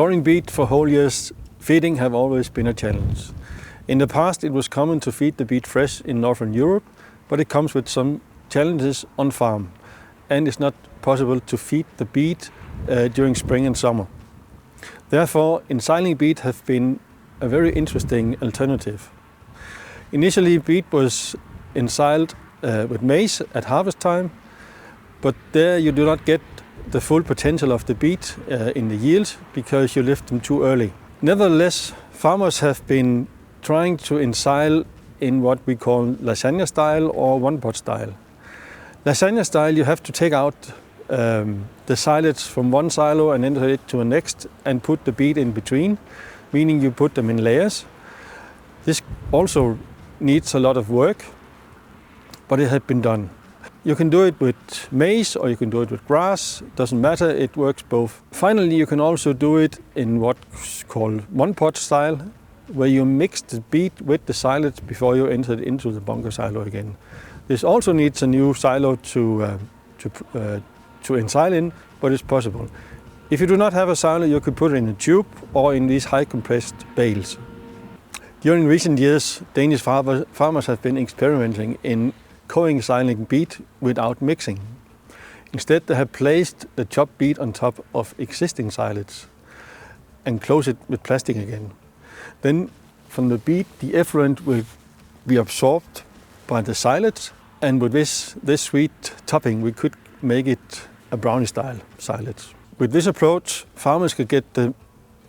Storing beet for whole years feeding have always been a challenge. In the past it was common to feed the beet fresh in Northern Europe, but it comes with some challenges on farm, and it's not possible to feed the beet during spring and summer. Therefore, ensiling beet have been a very interesting alternative. Initially, beet was ensiled with maize at harvest time, but there you do not get the full potential of the beet in the yield because you lift them too early. Nevertheless, farmers have been trying to ensile in what we call lasagna style or one-pot style. Lasagna style, you have to take out the silage from one silo and enter it to the next and put the beet in between, meaning you put them in layers. This also needs a lot of work, but it has been done. You can do it with maize or you can do it with grass, doesn't matter, it works both. Finally, you can also do it in what's called one-pot style, where you mix the beet with the silage before you enter it into the bunker silo again. This also needs a new silo to ensile in, but it's possible. If you do not have a silo, you could put it in a tube or in these high compressed bales. During recent years, Danish farmers have been experimenting in co-ensiling beet without mixing. Instead, they have placed the chopped beet on top of existing silage and close it with plastic again. Then from the beet, the effluent will be absorbed by the silage, and with this sweet topping, we could make it a brownie style silage. With this approach, farmers could get the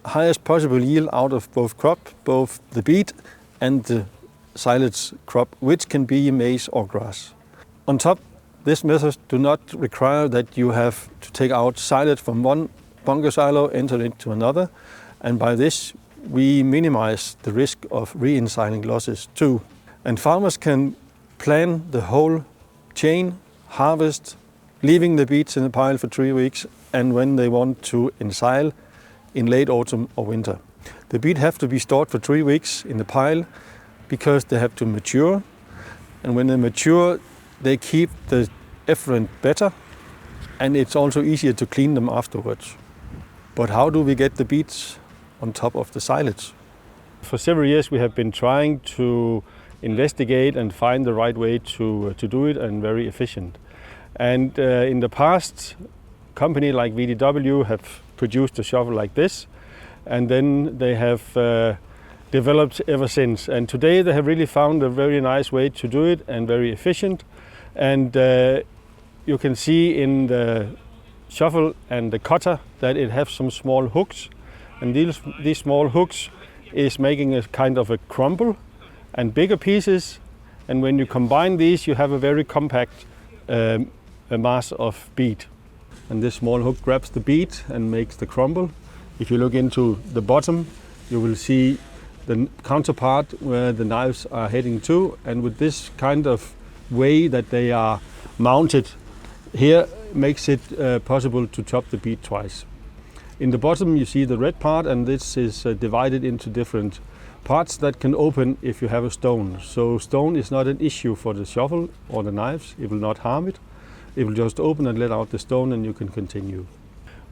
highest possible yield out of both crop, both the beet and the silage crop, which can be maize or grass. On top, this method do not require that you have to take out silage from one bunker silo, enter it into another, and by this we minimize the risk of re-ensiling losses too. And farmers can plan the whole chain, harvest, leaving the beets in the pile for 3 weeks, and when they want to ensile in late autumn or winter. The beet have to be stored for 3 weeks in the pile because they have to mature, and when they mature they keep the effluent better, and it's also easier to clean them afterwards. But how do we get the beets on top of the silage? For several years we have been trying to investigate and find the right way to do it, and very efficient. And in the past, company like VDW have produced a shovel like this, and then they have developed ever since. And today they have really found a very nice way to do it and very efficient. And you can see in the shovel and the cutter that it has some small hooks, and these small hooks is making a kind of a crumble and bigger pieces, and when you combine these you have a very compact mass of beet. And this small hook grabs the beet and makes the crumble. If you look into the bottom, you will see the counterpart where the knives are heading to, and with this kind of way that they are mounted here makes it possible to chop the beet twice. In the bottom you see the red part, and this is divided into different parts that can open if you have a stone. So stone is not an issue for the shovel or the knives, it will not harm it. It will just open and let out the stone, and you can continue.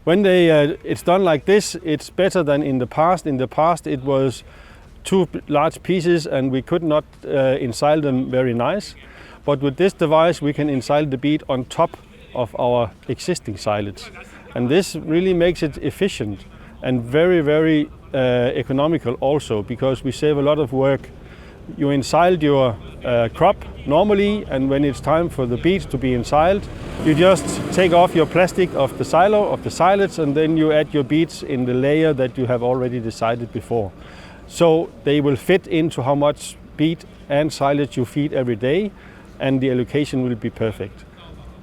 When it's done like this, it's better than in the past. In the past it was 2 large pieces and we could not ensile them very nice. But with this device we can ensile the beet on top of our existing silage. And this really makes it efficient and very, very economical also, because we save a lot of work. You ensiled your crop normally, and when it's time for the beet to be ensiled, you just take off your plastic of the silo, of the silage, and then you add your beets in the layer that you have already decided before. So they will fit into how much beet and silage you feed every day, and the allocation will be perfect.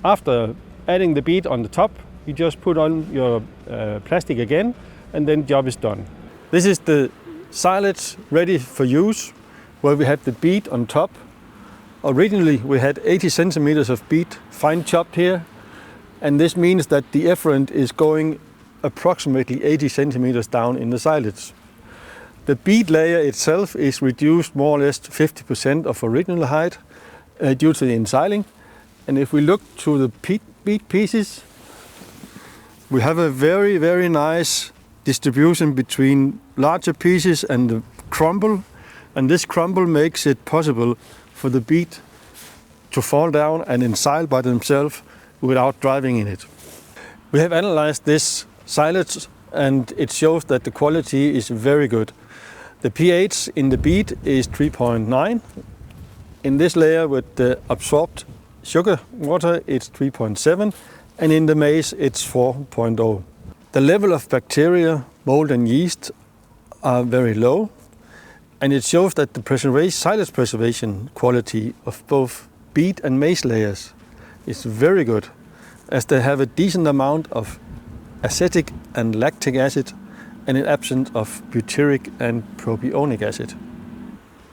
After adding the beet on the top, you just put on your plastic again, and then job is done. This is the silage ready for use, where we have the beet on top. Originally we had 80 centimeters of beet fine chopped here, and this means that the effluent is going approximately 80 centimeters down in the silage. The beet layer itself is reduced more or less to 50% of original height due to the ensiling. And if we look to the beet pieces, we have a very, very nice distribution between larger pieces and the crumble, and this crumble makes it possible for the beet to fall down and ensile by themselves without driving in it. We have analyzed this silage and it shows that the quality is very good. The pH in the beet is 3.9. In this layer with the absorbed sugar water it's 3.7, and in the maize it's 4.0. The level of bacteria, mold and yeast are very low, and it shows that the silage preservation quality of both beet and maize layers is very good, as they have a decent amount of acetic and lactic acid and an absence of butyric and propionic acid.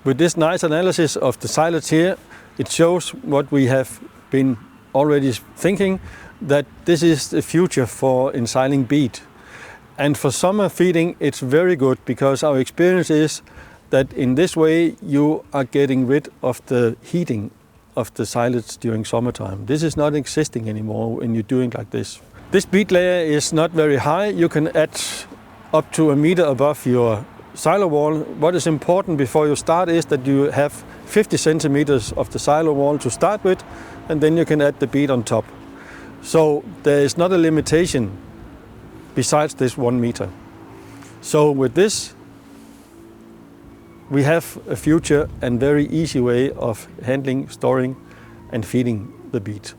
With this nice analysis of the silage here, it shows what we have been already thinking, that this is the future for ensiling beet. And for summer feeding it's very good, because our experience is that in this way you are getting rid of the heating of the silage during summertime. This is not existing anymore when you're doing like this. This beet layer is not very high. You can add up to a meter above your silo wall. What is important before you start is that you have 50 centimeters of the silo wall to start with, and then you can add the beet on top. So there is not a limitation besides this 1 meter. So with this, we have a future and very easy way of handling, storing and feeding the beet.